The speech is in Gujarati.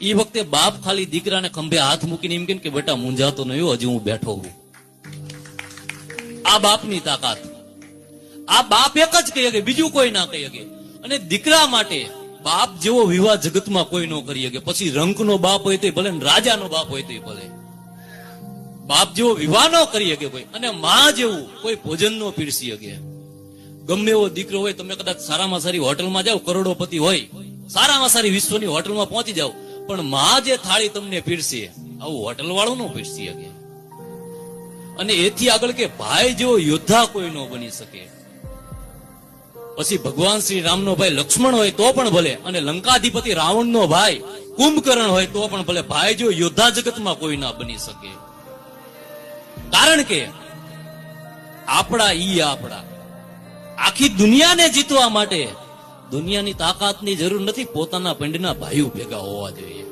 એ વખતે બાપ ખાલી દીકરાને ખંભે હાથ મૂકીને એમ કે બેટા મૂંઝાતો નહીં, હજી હું બેઠો હું. આ બાપની તાકાત. આ બાપ એક જ કહી શકે, બીજું કોઈ ના કહી શકે. અને દીકરા માટે બાપ જેવો વિવાહ જગતમાં કોઈ ન કરી શકે. પછી રંકનો બાપ હોય તો ભલે, રાજાનો બાપ હોય તો ભલે, બાપ જેવો વિવાહ ન કરી શકે કોઈ. અને માં જેવું કોઈ ભોજન ન પીરસી શકે. ગમે એવો દીકરો હોય, તમે કદાચ સારામાં સારી હોટલમાં જાઓ, કરોડોપતિ હોય, સારામાં સારી વિશ્વની હોટલમાં પહોંચી જાઓ, પણ માં જે થાળી તમને પીરસે, આવું હોટલ વાળું ન પીરસી શકે. અને એથી આગળ કે ભાઈ જેવો યોદ્ધા કોઈ ન બની શકે. પછી ભગવાન શ્રી રામનો ભાઈ લક્ષ્મણ હોય તો પણ ભલે, અને લંકાધિપતિ રાવણનો ભાઈ કુંભકર્ણ હોય તો પણ ભલે, ભાઈ જેવો યોદ્ધા જગતમાં કોઈ ના બની શકે. કારણ કે આપણા આખી દુનિયાને જીતવા માટે દુનિયાની તાકાતની જરૂર નથી, પોતાના પંડના ભાઈઓ ભેગા હોવા જોઈએ.